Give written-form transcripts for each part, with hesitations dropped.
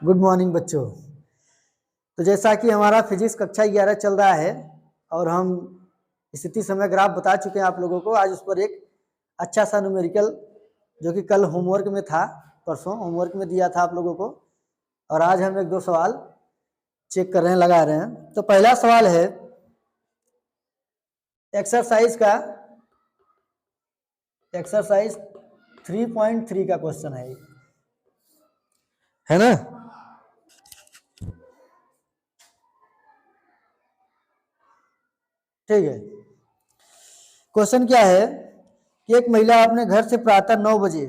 Good morning बच्चों। तो जैसा कि हमारा फिजिक्स कक्षा 11 चल रहा है और हम स्थिति समय ग्राफ बता चुके हैं आप लोगों को। आज उस पर एक अच्छा सा न्यूमेरिकल जो कि कल होमवर्क में था, परसों होमवर्क में दिया था आप लोगों को, और आज हम एक दो सवाल चेक कर रहे हैं, लगा रहे हैं। तो पहला सवाल है एक्सरसाइज 3.3 का क्वेश्चन है ना। ठीक है। क्वेश्चन क्या है कि एक महिला अपने घर से प्रातः 9 बजे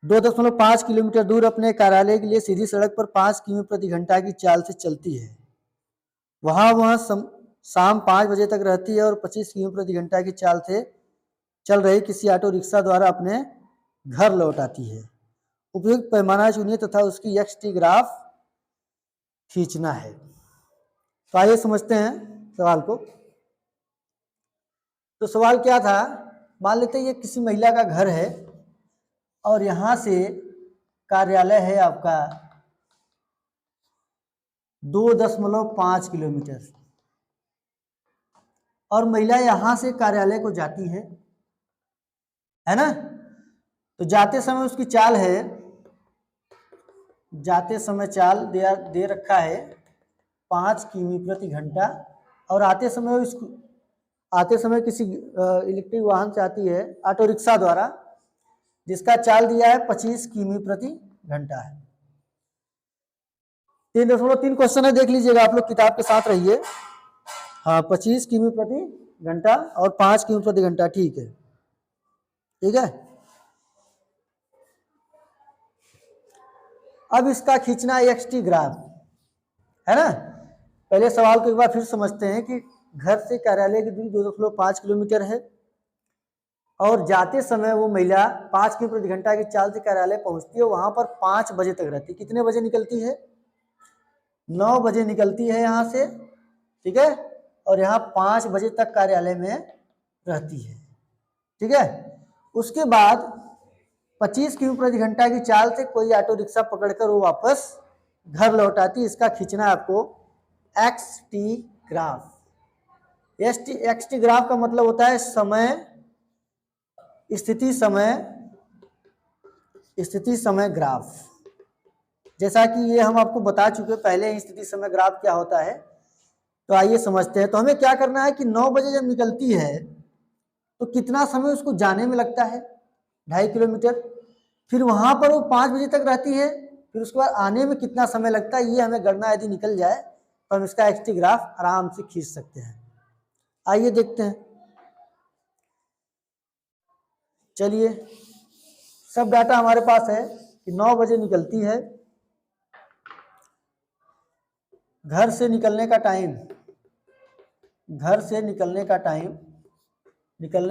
2.5 किलोमीटर दूर अपने कार्यालय के लिए सीधी सड़क पर 5 किमी प्रति घंटा की चाल से चलती है। वह शाम 5 बजे तक रहती है और 25 किमी प्रति घंटा की चाल से चल रही किसी ऑटो रिक्शा द्वारा अपने घर लौट आती है। उपयुक्त पैमाना चुनिए तथा उसकी XT ग्राफ खींचना है। तो आइए समझते हैं सवाल को। तो सवाल क्या था, मान लेते हैं ये किसी महिला का घर है और यहाँ से कार्यालय है आपका 2.5 किलोमीटर, और महिला यहाँ से कार्यालय को जाती है ना। तो जाते समय उसकी चाल है, जाते समय चाल दे रखा है 5 किमी प्रति घंटा, और आते समय किसी इलेक्ट्रिक वाहन से आती है, ऑटो रिक्शा द्वारा, जिसका चाल दिया है 25 किमी प्रति घंटा है। 3.3 क्वेश्चन है, देख लीजिएगा आप लोग, किताब के साथ रहिए। हाँ, 25 किमी प्रति घंटा और 5 किमी प्रति घंटा, ठीक है, ठीक है। अब इसका खींचना है XT ग्राफ, है ना। पहले सवाल को एक बार फिर समझते हैं कि घर से कार्यालय की दूरी 2.5 किलोमीटर है और जाते समय वो महिला 5 किमी प्रति घंटा की चाल से कार्यालय पहुंचती है। वहां पर 5 बजे तक रहती है। कितने बजे निकलती है? 9 बजे निकलती है यहाँ से, ठीक है, और यहाँ 5 बजे तक कार्यालय में रहती है, ठीक है। उसके बाद 25 किमी प्रति घंटा की चाल से कोई ऑटो रिक्शा पकड़कर वो वापस घर लौट आती है। इसका खींचना है आपको XT ग्राफ। XT ग्राफ का मतलब होता है स्थिति समय ग्राफ। जैसा कि ये हम आपको बता चुके पहले ही स्थिति समय ग्राफ क्या होता है। तो आइए समझते हैं। तो हमें क्या करना है कि 9 बजे जब निकलती है तो कितना समय उसको जाने में लगता है? 2.5 किलोमीटर। फिर वहां पर वो 5 बजे तक रहती है, फिर उसके बाद आने में कितना समय लगता है, ये हमें गणना यदि निकल जाए तो हम इसका XT ग्राफ आराम से खींच सकते हैं। आइए देखते हैं। चलिए, सब डाटा हमारे पास है कि 9 बजे निकलती है। घर से निकलने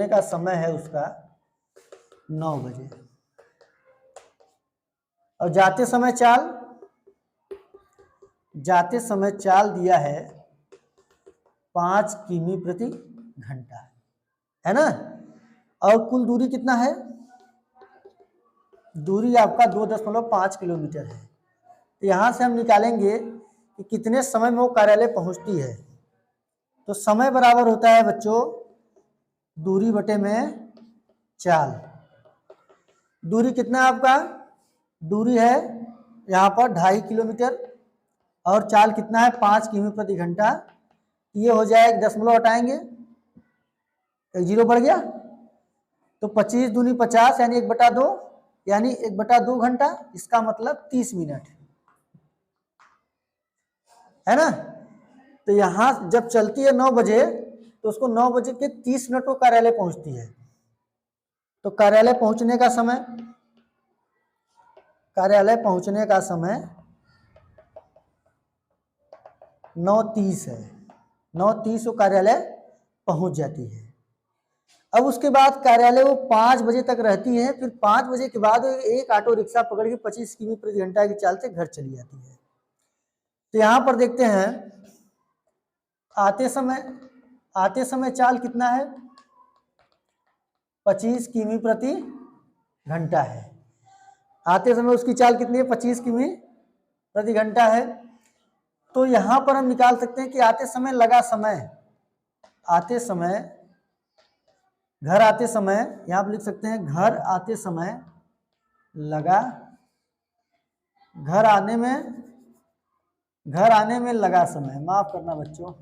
का समय है उसका 9 बजे, और जाते समय चाल दिया है 5 किमी प्रति घंटा, है ना। और कुल दूरी कितना है? दूरी आपका 2.5 किलोमीटर है। तो यहाँ से हम निकालेंगे कि कितने समय में वो कार्यालय पहुँचती है। तो समय बराबर होता है बच्चों दूरी बटे में चाल। दूरी कितना है आपका? दूरी है यहाँ पर 2.5 किलोमीटर, और चाल कितना है? 5 किमी प्रति घंटा। ये हो जाए, एक दशमलव हटाएंगे, एक जीरो बढ़ गया, तो 25 दूनी 50 यानी 1/2, यानी 1/2 घंटा। इसका मतलब 30 मिनट, है ना। तो यहाँ जब चलती है 9 बजे तो उसको 9 बजे के 30 मिनट को कार्यालय पहुंचती है। तो कार्यालय पहुंचने का समय 9:30 है। 9:30 को कार्यालय पहुंच जाती है। अब उसके बाद कार्यालय वो 5 बजे तक रहती है। फिर 5 बजे के बाद एक ऑटो रिक्शा पकड़ के 25 किमी प्रति घंटा की चाल से घर चली जाती है। तो यहाँ पर देखते हैं आते समय चाल कितना है? 25 किमी प्रति घंटा है। आते समय उसकी चाल कितनी है, 25 किमी प्रति घंटा है। तो यहां पर हम निकाल सकते हैं कि आते समय लगा समय, आते समय, घर आते समय, यहां पर लिख सकते हैं घर आते समय लगा, घर आने में लगा समय, माफ करना बच्चों।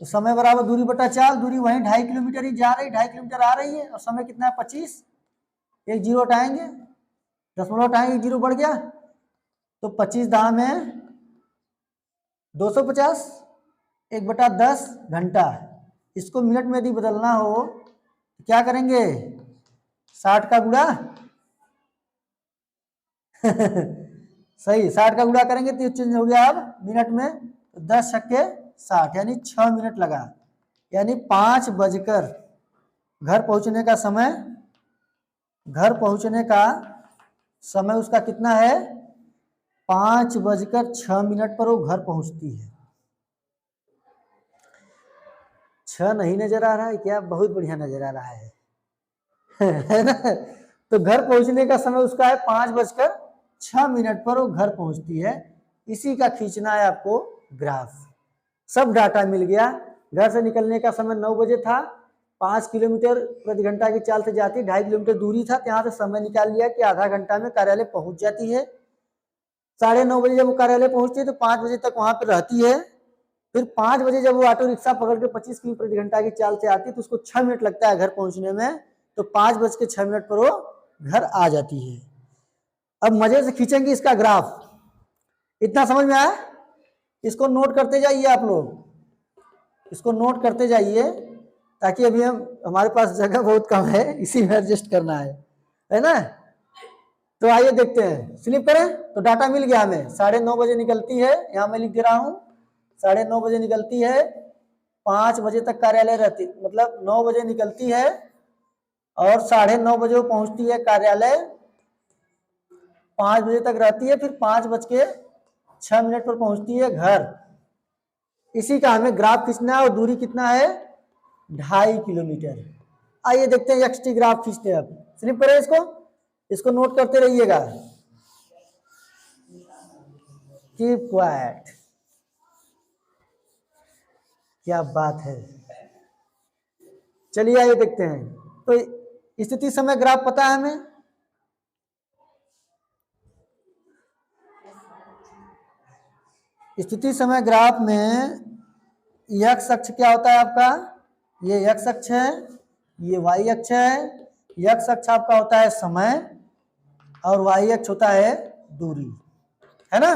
तो समय बराबर दूरी बटा चाल, दूरी वहीं 2.5 किलोमीटर ही जा रही, 2.5 किलोमीटर आ रही है, और समय कितना है 25। एक जीरो हटाएंगे, दशमलव हटाएंगे, एक जीरो बढ़ गया, तो 25 दाम में 250, 1/10 घंटा। इसको मिनट में यदि बदलना हो तो क्या करेंगे, 60 का गुणा सही, 60 का गुणा करेंगे तो चेंज हो गया अब मिनट में, तो 10 छक्के 60, यानी 6 मिनट लगा, यानी 5 बजकर, घर पहुंचने का समय, घर पहुंचने का समय उसका कितना है, 5:06 पर वो घर पहुंचती है। 6 नहीं नजर आ रहा है क्या, बहुत बढ़िया नजर आ रहा है है ना। तो घर पहुंचने का समय उसका है 5:06 पर वो घर पहुंचती है। इसी का खींचना है आपको ग्राफ। सब डाटा मिल गया। घर से निकलने का समय 9 बजे था, 5 किलोमीटर प्रति घंटा की चाल से जाती, 2.5 किलोमीटर दूरी था, यहाँ से समय निकाल लिया कि आधा घंटा में कार्यालय पहुंच जाती है। 9:30 बजे जब वो कार्यालय पहुंचती है तो 5 बजे तक वहां पर रहती है। फिर 5 बजे जब वो ऑटो रिक्शा पकड़ के 25 किलोमीटर प्रति घंटा की चाल से आती है तो उसको 6 मिनट लगता है घर पहुंचने में, तो 5:06 पर वो घर आ जाती है। अब मजे से खींचेंगे इसका ग्राफ। इतना समझ में आया? इसको नोट करते जाइए आप लोग, इसको नोट करते जाइए, ताकि अभी हमारे पास जगह बहुत कम है, इसी में एडजस्ट करना है ना। तो आइए देखते हैं, स्लिप करें तो डाटा मिल गया हमें। 9:30 बजे निकलती है, यहाँ मैं लिख दे रहा हूँ 9:30 बजे निकलती है, 5 बजे तक कार्यालय रहती, मतलब 9 बजे निकलती है और 9:30 बजे वो पहुंचती है कार्यालय, 5 बजे तक रहती है, फिर 5:06 पर पहुंचती है घर। इसी का हमें ग्राफ खींचना है और दूरी कितना है, 2.5 किलोमीटर। आइए देखते हैं एक्सटी ग्राफ खींचते हैं। अब स्लिप करें इसको नोट करते रहिएगा। कीप क्वाइट, क्या बात है। चलिए आइए देखते हैं। तो स्थिति समय ग्राफ पता है हमें, स्थिति समय ग्राफ में एक्स अक्ष क्या होता है आपका, ये एक्स अक्ष है, ये वाई अक्ष है। एक्स अक्ष आपका होता है समय और वाई अक्ष होता है दूरी, है ना।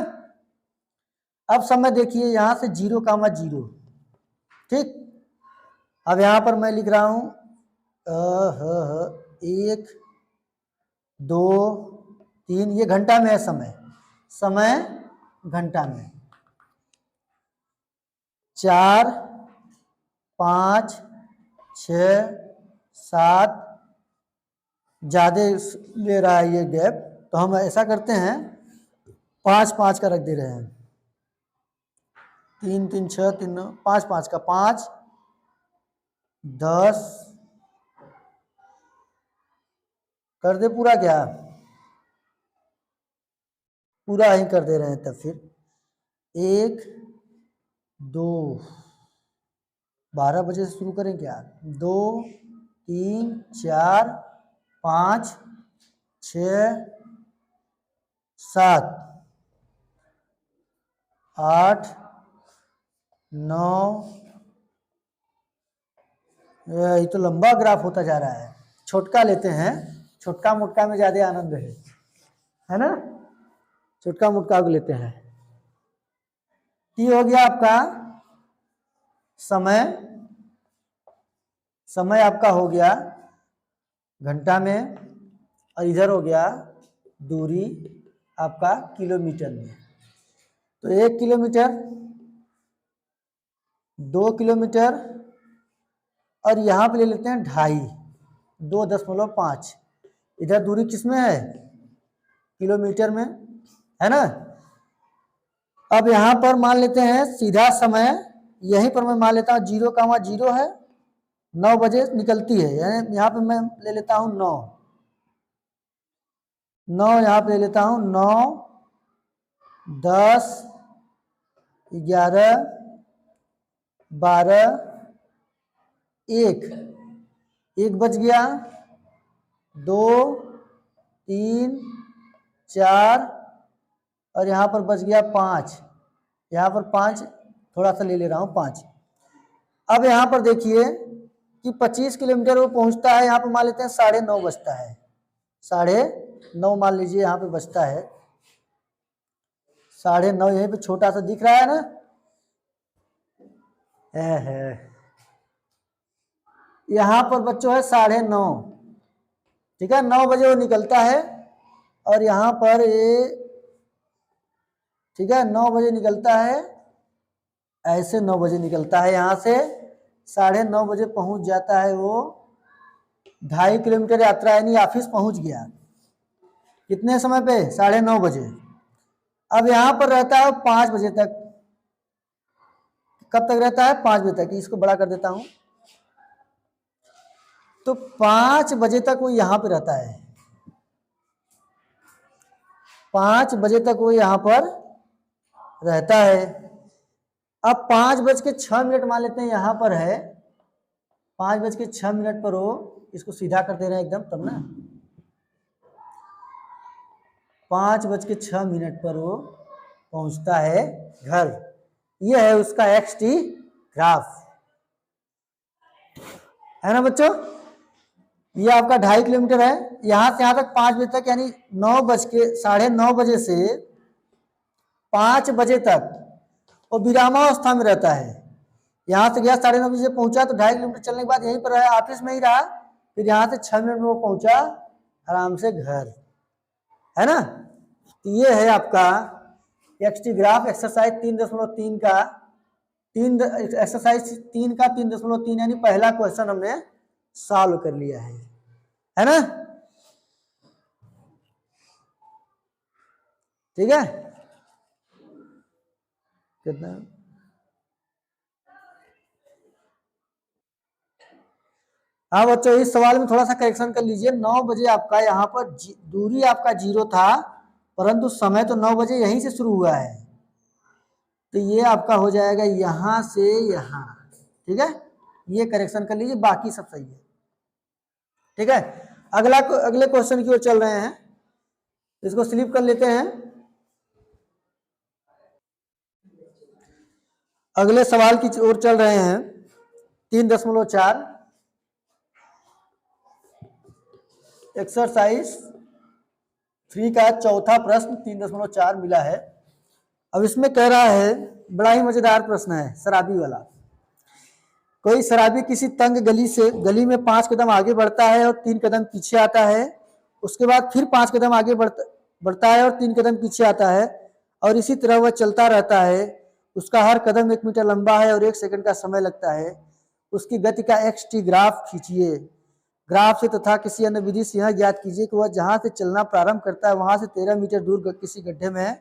अब समय देखिए यहां से 0,0, ठीक। अब यहां पर मैं लिख रहा हूं 1 2 3, ये घंटा में है समय घंटा में, 4 5 6 7, ज्यादा ले रहा है ये गैप, तो हम ऐसा करते हैं 5 5 का रख दे रहे हैं, 3 3 6 3 9, 5 5 का 5 10 कर दे पूरा, क्या पूरा ही कर दे रहे हैं। तब फिर 1 2, 12 बजे से शुरू करें क्या, 2 3 4 5 6 7 8 9, ये तो लंबा ग्राफ होता जा रहा है। छोटका लेते हैं, छोटका मोटका में ज्यादा आनंद है ना, छोटका मोटका को लेते हैं। ये हो गया आपका समय आपका हो गया घंटा में, और इधर हो गया दूरी आपका किलोमीटर में। तो 1 किलोमीटर, 2 किलोमीटर, और यहां पे ले लेते हैं 2.5, 2.5, इधर दूरी किसमें है, किलोमीटर में, है ना। अब यहां पर मान लेते हैं सीधा समय, यहीं पर मैं मान लेता हूं 0,0 है, 9 बजे निकलती है, यानी यहां पे मैं ले लेता हूं 9, 9 यहाँ पे ले लेता हूँ, 9, 10, 11, 12, 1 बच गया, 2, 3, 4 और यहाँ पर बच गया 5। यहाँ पर 5 थोड़ा सा ले ले रहा हूँ, 5। अब यहाँ पर देखिए कि 25 किलोमीटर वो पहुँचता है, यहाँ पर मान लेते हैं 9:30 बजता है, 9:30 मान लीजिए यहाँ पे बजता है, 9:30 यहीं पे छोटा सा दिख रहा है ना, है यहाँ पर बच्चों है 9:30, ठीक है, 9 बजे वो निकलता है और यहाँ पर ये, ठीक है, 9 बजे निकलता है, ऐसे 9 बजे निकलता है यहाँ से, 9:30 बजे पहुँच जाता है वो, 2.5 किलोमीटर यात्रा, यानी ऑफिस पहुँच गया कितने समय पे, 9:30 बजे। अब यहाँ पर रहता है 5 बजे तक, कब तक रहता है, 5 बजे तक, इसको बड़ा कर देता हूँ, तो 5 बजे तक वो यहाँ पे रहता है, 5 बजे तक वो यहाँ पर रहता है। अब 5:06 मान लेते हैं यहाँ पर है, 5:06 पर वो, इसको सीधा कर दे रहे हैं एकदम तब ना, 5:06 पर वो पहुंचता है घर। ये है उसका XT ग्राफ, है ना बच्चों। ये आपका 2.5 किलोमीटर है, यहां से यहां तक 5 बजे तक, यानी 9:09 बजे से 5 बजे तक वो विरामावस्था में रहता है। यहाँ से गया 9:30 बजे पहुंचा, तो 2.5 किलोमीटर चलने के बाद यहीं पर रहा, ऑफिस में ही रहा, फिर यहाँ से 6 मिनट में वो पहुंचा आराम से घर, है ना। तो ये है आपका XT ग्राफ, एक्सरसाइज 3.3 का, एक्सरसाइज 3 का 3.3, यानी पहला क्वेश्चन हमने सॉल्व कर लिया है ना, ठीक है। कितना, हाँ बच्चों, इस सवाल में थोड़ा सा करेक्शन कर लीजिए। 9 बजे आपका यहाँ पर दूरी आपका 0 था, परंतु समय तो 9 बजे यहीं से शुरू हुआ है, तो ये आपका हो जाएगा यहाँ से यहाँ, ठीक है। ये करेक्शन कर लीजिए, बाकी सब सही है, ठीक है। अगले क्वेश्चन की ओर चल रहे हैं, इसको स्लिप कर लेते हैं। अगले सवाल की ओर चल रहे हैं, 3.4 एक्सरसाइज 3 का चौथा प्रश्न 3.4 मिला है। अब इसमें कह रहा है, बड़ा ही मजेदार प्रश्न है, शराबी वाला। कोई शराबी किसी तंग गली में 5 कदम आगे बढ़ता है और 3 कदम पीछे आता है, उसके बाद फिर 5 कदम आगे बढ़ता है और 3 कदम पीछे आता है, और इसी तरह वह चलता रहता है। उसका हर कदम 1 मीटर लंबा है और 1 सेकंड का समय लगता है। उसकी गति का XT ग्राफ खींचिए। ग्राफ से तथा किसी अन्य विधि से यह ज्ञात कीजिए कि वह जहां से चलना प्रारंभ करता है वहां से 13 मीटर दूर किसी गड्ढे में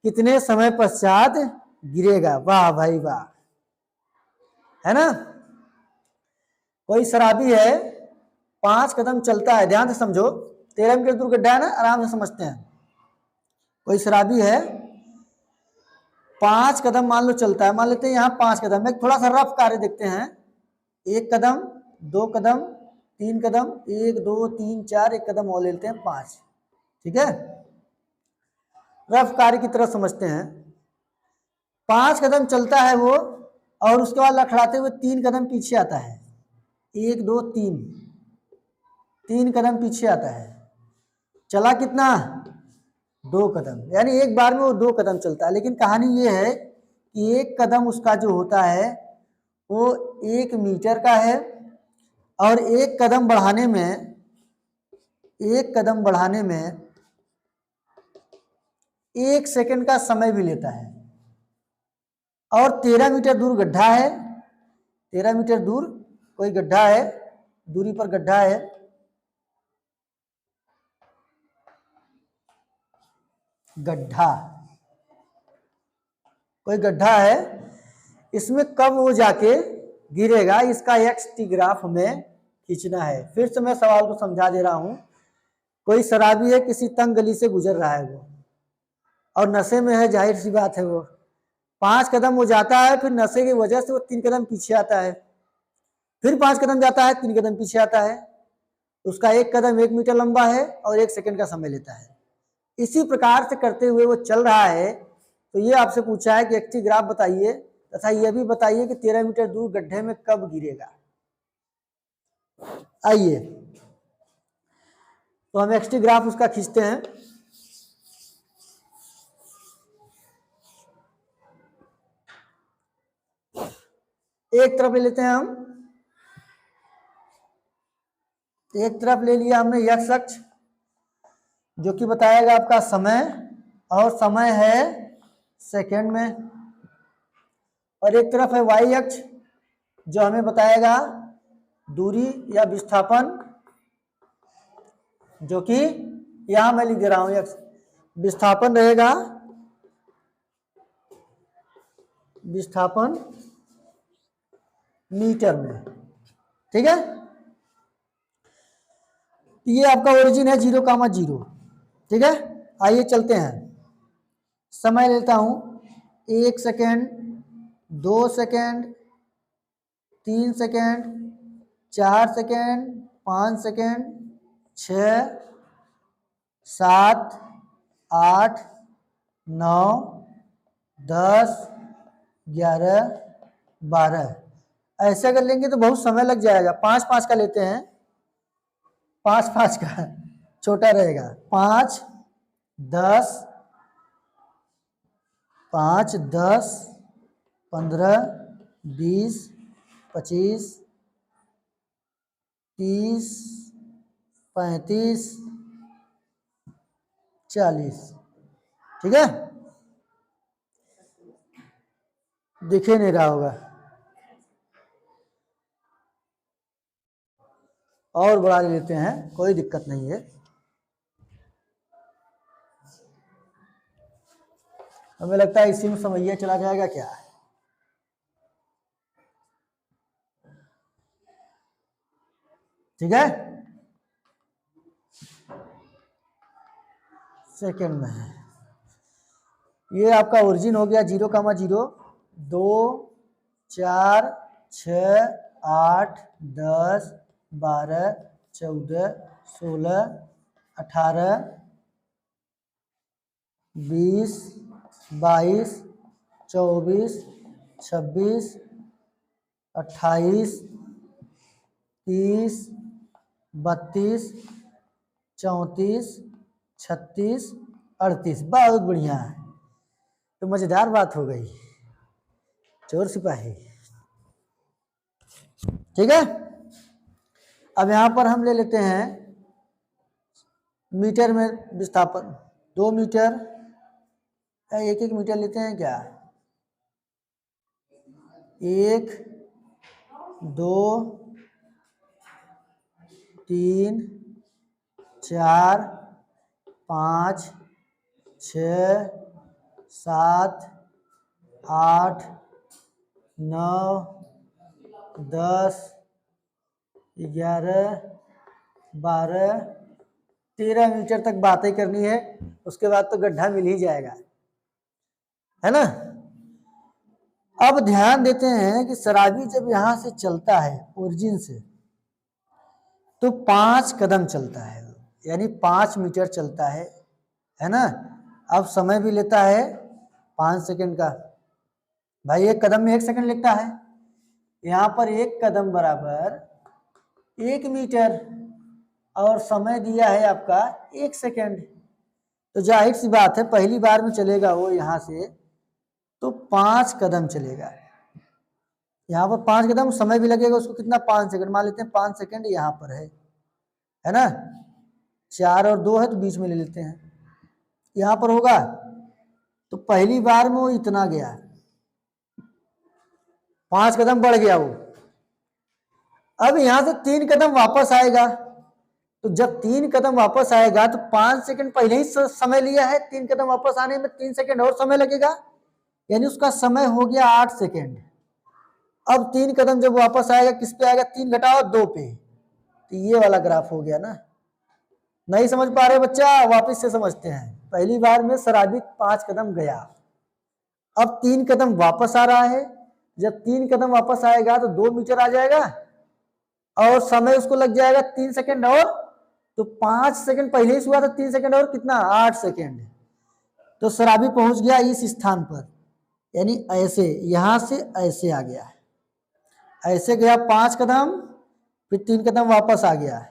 कितने समय पश्चात गिरेगा। वाह भाई वाह, है ना। कोई शराबी है, 5 कदम चलता है, ध्यान से समझो, 13 मीटर दूर गड्ढा है ना, आराम से समझते हैं। कोई शराबी है, 5 कदम मान लो चलता है, मान लेते हैं यहाँ 5 कदम में, थोड़ा सा रफ कार्य देखते हैं। 1 कदम, 2 कदम, 3 कदम, 1 2 3 4, 1 कदम और ले लेते हैं 5, ठीक है। रफ कार्य की तरह समझते हैं। 5 कदम चलता है वो, और उसके बाद लखड़ाते हुए 3 कदम पीछे आता है, 1 2 3 कदम पीछे आता है। चला कितना, 2 कदम, यानी एक बार में वो 2 कदम चलता है। लेकिन कहानी ये है कि 1 कदम उसका जो होता है वो 1 मीटर का है, और 1 कदम बढ़ाने में 1 सेकंड का समय भी लेता है। और 13 मीटर दूर गड्ढा है, 13 मीटर दूर कोई गड्ढा है, दूरी पर गड्ढा है, कोई गड्ढा है, इसमें कब वो जाके गिरेगा, इसका XT ग्राफ हमें खींचना है। फिर से मैं सवाल को समझा दे रहा हूं। कोई शराबी है, किसी तंग गली से गुजर रहा है वो, और नशे में है, जाहिर सी बात है वो 5 कदम वो जाता है, फिर नशे की वजह से वो 3 कदम पीछे आता है, फिर 5 कदम जाता है, 3 कदम पीछे आता है। उसका 1 कदम 1 मीटर लंबा है और 1 सेकंड का समय लेता है। इसी प्रकार से करते हुए वो चल रहा है। तो ये आपसे पूछा है कि एक्टी ग्राफ बताइए तथा यह भी बताइए कि 13 मीटर दूर गड्ढे में कब गिरेगा। आइए तो हम एक्टी ग्राफ उसका खींचते हैं। एक तरफ ले लेते हैं हम, एक तरफ ले लिया हमने एक्स अक्ष जो कि बताएगा आपका समय, और समय है सेकंड में, और एक तरफ है वाई अक्ष जो हमें बताएगा दूरी या विस्थापन, जो कि यहां मैं लिख दे रहा हूं, विस्थापन रहेगा, विस्थापन मीटर में। ठीक है, ये आपका ओरिजिन है 0,0। ठीक है, आइए चलते हैं। समय लेता हूं 1 second, 2 second, 3 second, 4 second, 5 second, 6, 7, 8, 9, 10, 11, 12। ऐसे अगर लेंगे तो बहुत समय लग जाएगा। 5-5 का लेते हैं, 5-5 का छोटा रहेगा। 5, 10, 5, 10, 15, 20, 25, 30, 35, 40। ठीक है, दिखे नहीं रहा होगा, और बढ़ा लेते हैं, कोई दिक्कत नहीं है। हमें लगता है इसी में समैया चला जाएगा क्या। ठीक है, सेकंड में है। ये आपका ओरिजिन हो गया 0,0, 2, 4, 6, 8, 10, 12, 14, 16, 18, 20, 22, 24, 26, 28, 30, 32, 34, 36, 38। बहुत बढ़िया है, तो मजेदार बात हो गई, चोर सिपाही। ठीक है, अब यहां पर हम ले लेते हैं मीटर में विस्थापन, 2 मीटर, 1-1 मीटर लेते हैं क्या, 1, 2, 3, 4, 5, 6, 7, 8, 9, 10, 11, 12, 13 मीटर तक बातें करनी है, उसके बाद तो गड्ढा मिल ही जाएगा, है ना। अब ध्यान देते हैं कि शराबी जब यहां से चलता है ओरिजिन से, तो 5 कदम चलता है, यानी 5 मीटर चलता है ना। अब समय भी लेता है 5 सेकंड का। भाई 1 कदम में 1 सेकंड लगता है, यहाँ पर 1 कदम बराबर 1 मीटर, और समय दिया है आपका 1 सेकंड। तो जाहिर सी बात है पहली बार में चलेगा वो यहाँ से, तो 5 कदम चलेगा। यहाँ पर 5 कदम, समय भी लगेगा उसको कितना, 5 सेकंड मान लेते हैं। 5 सेकंड यहाँ पर है ना, 4 और 2 है तो बीच में ले लेते हैं। यहाँ पर होगा तो पहली बार में वो इतना गया, 5 कदम बढ़ गया वो। अब यहां से 3 कदम वापस आएगा, तो जब 3 कदम वापस आएगा तो 5 सेकंड पहले ही समय लिया है, 3 कदम वापस आने में 3 सेकंड और समय लगेगा, यानी उसका समय हो गया 8 सेकंड। अब 3 कदम जब वापस आएगा, किस पे आएगा, 3 घटाओ 2 पे, तो ये वाला ग्राफ हो गया ना। नहीं समझ पा रहे बच्चा, वापस से समझते हैं। पहली बार में शराबी 5 कदम गया, अब 3 कदम वापस आ रहा है। जब 3 कदम वापस आएगा तो 2 मीटर आ जाएगा और समय उसको लग जाएगा 3 सेकंड, और तो 5 सेकंड पहले ही हुआ था, 3 सेकंड और कितना 8 सेकंड। तो शराबी पहुंच गया इस स्थान पर, यानी ऐसे, यहां से ऐसे आ गया, ऐसे गया 5 कदम, फिर 3 कदम वापस आ गया।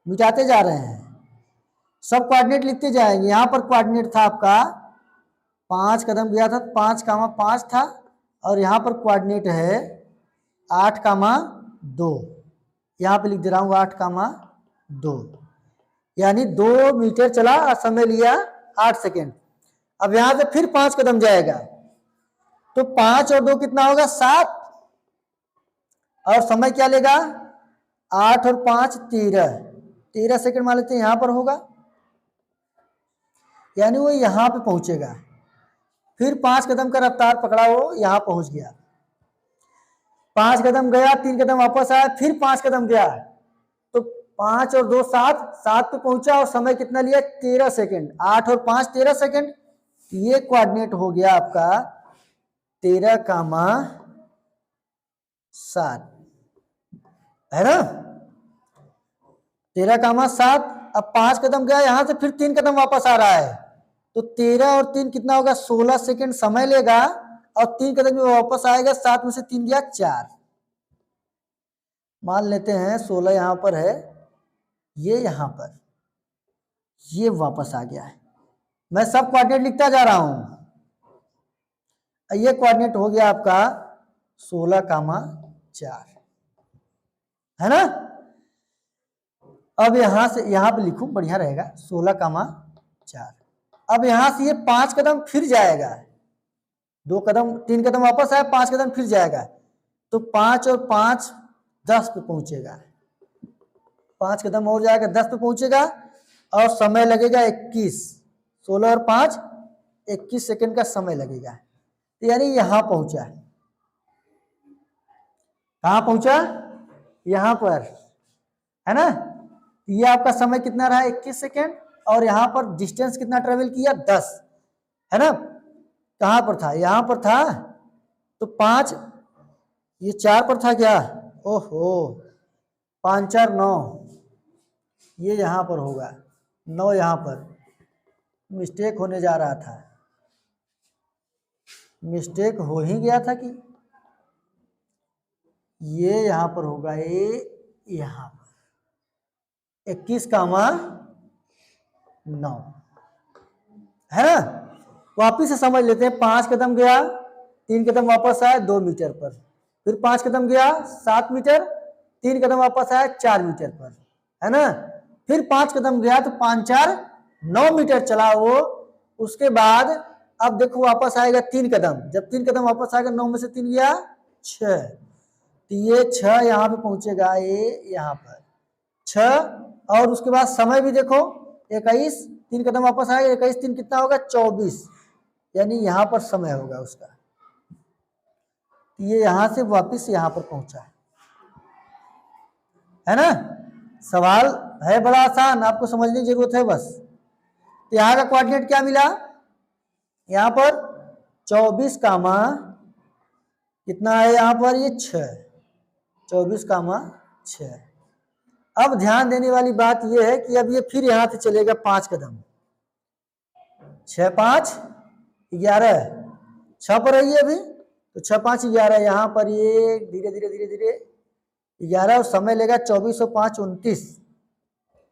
मिटाते जा रहे हैं, सब कोऑर्डिनेट लिखते जाएंगे। यहां पर कोऑर्डिनेट था आपका 5 कदम गया था, 5,5 था, और यहां पर कोऑर्डिनेट है 8,2। यहां पे लिख दे रहा हूं 8,2, यानी 2 मीटर चला और समय लिया 8 सेकेंड। अब यहां से फिर 5 कदम जाएगा, तो 5 और 2 कितना होगा 7, और समय क्या लेगा 8 और 5 13 सेकंड मान लेते हैं यहां पर होगा, यानी वो यहां पे पहुंचेगा। फिर 5 कदम का रफ्तार पकड़ा, वो यहां पहुंच गया। 5 कदम गया, 3 कदम वापस आया, फिर 5 कदम गया, तो 5 और 2 7 पे पहुंचा, और समय कितना लिया 13 सेकंड। 8 और 5 13 सेकंड, ये कोऑर्डिनेट हो गया आपका 13,7, है ना, 13,7। अब 5 कदम गया, यहां से फिर 3 कदम वापस आ रहा है, तो 13 और 3 कितना होगा 16 सेकंड समय लेगा, और 3 कदम में वापस आएगा, 7 में से 3 गया 4। मान लेते हैं 16 यहां पर है, ये यहां पर, ये वापस आ गया है। मैं सब कोऑर्डिनेट लिखता जा रहा हूं। ये कोऑर्डिनेट हो गया आपका 16,4, है ना। अब यहां से यहां पे लिखूं, बढ़िया रहेगा 16,4। अब यहां से ये 5 कदम फिर जाएगा, 2 कदम 3 कदम वापस आया, 5 कदम फिर जाएगा, तो 5 और 5 10 पे पहुंचेगा। 5 कदम और जाएगा, 10 पे पहुंचेगा, और समय लगेगा 21। 16 और 5 21 सेकंड का समय लगेगा, तो यानी यहां पहुंचा। कहां पहुंचा, यहां पर, है ना। ये आपका समय कितना रहा 21 सेकेंड, और यहां पर डिस्टेंस कितना ट्रेवल किया 10, है ना। कहां पर था, यहां पर था, तो 5, ये 4 पर था क्या, ओहो 5 4 9, ये यहां पर होगा 9, यहां पर मिस्टेक होने जा रहा था, मिस्टेक हो ही गया था कि ये यहां पर होगा, ये यहां पर 21,9, है ना। वापिस से समझ लेते हैं। 5 कदम गया, 3 कदम वापस आया 2 मीटर पर, फिर 5 कदम गया 7 मीटर, 3 कदम वापस आया 4 मीटर पर, है ना। फिर 5 कदम गया तो 5 4 9 मीटर चला वो। उसके बाद अब देखो वापस आएगा 3 कदम, जब 3 कदम वापस आएगा 9 में से 3 गया 6, तो ये 6 यहाँ पे पहुंचेगा, ये यहाँ पर 6। और उसके बाद समय भी देखो 21, 3 कदम वापस आएगा, 21 3 कितना होगा 24, यानी यहाँ पर समय होगा उसका। ये यहां से वापस यहां पर पहुंचा है ना। सवाल है बड़ा आसान, आपको समझने की जरूरत है बस। तो यहाँ का कोऑर्डिनेट क्या मिला, यहाँ पर 24 कामा कितना है, यहाँ पर ये 6, 24,6। अब ध्यान देने वाली बात यह है कि अब ये फिर यहां से चलेगा 5 कदम, 6 5 11, 6 पर है ये अभी, तो 6 5 11, यहां पर ये धीरे धीरे धीरे धीरे 11, और समय लेगा 24 और 5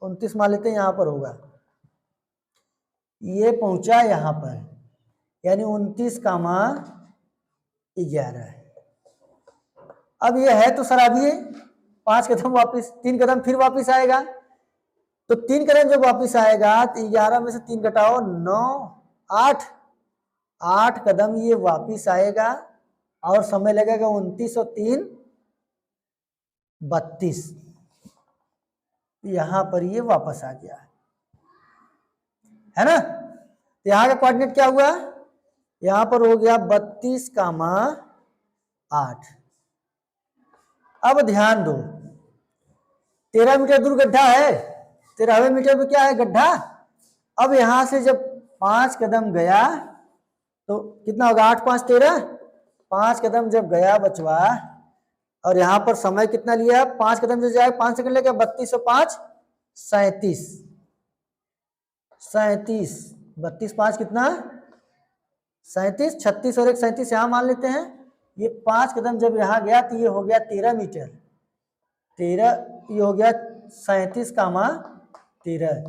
29 मान लेते हैं यहां पर होगा। ये पहुंचा यहां पर, यानी 29,11। अब ये है तो शराबी 5 कदम वापिस, 3 कदम फिर वापिस आएगा, तो 3 कदम जब वापिस आएगा तो 11 में से 3 घटाओ 9 8 कदम ये वापिस आएगा, और समय लगेगा 29 और 3 32, यहां पर ये वापस आ गया, है ना। तो यहां का कोऑर्डिनेट क्या हुआ, यहां पर हो गया 32,8। अब ध्यान दो 13 मीटर दूर गड्ढा है, 13वें मीटर पे क्या है, गड्ढा। अब यहां से जब 5 कदम गया तो कितना होगा, 8 5 13, 5 कदम जब गया बचवा, और यहां पर समय कितना लिया, 5 कदम जो जाए 5 सेकंड लेके 32 और 5 37, 32 5 कितना 37, 36 और 1 37 यहां मान लेते हैं। ये 5 कदम जब यहां गया तो ये हो गया 13 मीटर, 13 ये हो गया 37 कामा 13,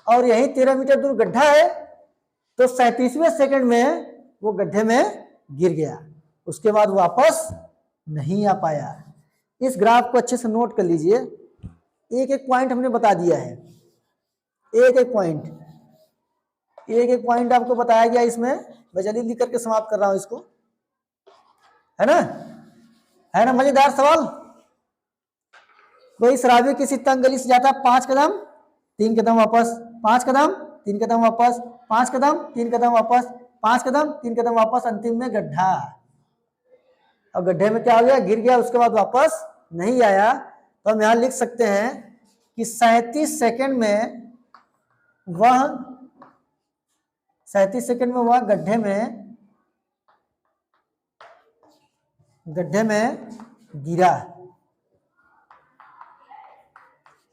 और यही 13 मीटर दूर गड्ढा है, तो 37वें सेकंड में वो गड्ढे में गिर गया, उसके बाद वापस नहीं आ पाया। इस ग्राफ को अच्छे से नोट कर लीजिए, एक एक पॉइंट हमने बता दिया है, एक एक पॉइंट आपको बताया गया इसमें। मैं जल्दी लिख करके समाप्त कर रहा हूं इसको, है ना मजेदार सवाल। कोई शराबी किसी तंग गली से जाता है, 5 कदम 3 कदम वापस, 5 कदम 3 कदम वापस, 5 कदम 3 कदम वापस, 5 कदम 3 कदम वापस, अंतिम में गड्ढा। और गड्ढे में क्या हो गया, गिर गया, उसके बाद वापस नहीं आया। तो हम यहां लिख सकते हैं कि 37 सेकंड में वह गड्ढे में गिरा,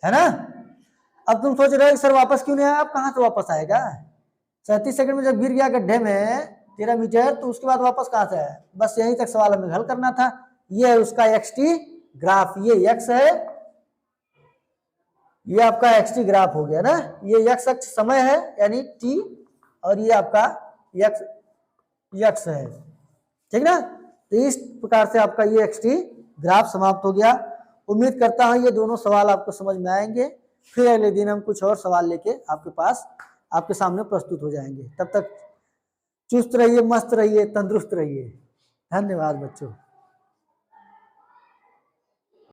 है ना। अब तुम सोच रहे हो सर वापस क्यों नहीं आया, अब कहां से वापस आएगा। 37 सेकंड में जब गिर गया गड्ढे में 13 मीटर, तो उसके बाद वापस कहां से आया, बस यहीं तक सवाल हमें हल करना था। ये है उसका एक्सटी ग्राफ, ये एक्स है, ये आपका एक्सटी ग्राफ हो गया ना। ये एक्स अक्ष समय है यानी टी, और ये आपका एक्स है, ठीक ना। तो इस प्रकार से आपका ये एक्सटी ग्राफ समाप्त हो गया। उम्मीद करता हूं ये दोनों सवाल आपको समझ में आएंगे। फिर अगले दिन हम कुछ और सवाल लेके आपके सामने प्रस्तुत हो जाएंगे। तब तक चुस्त रहिए, मस्त रहिए, तंदुरुस्त रहिए। धन्यवाद बच्चों।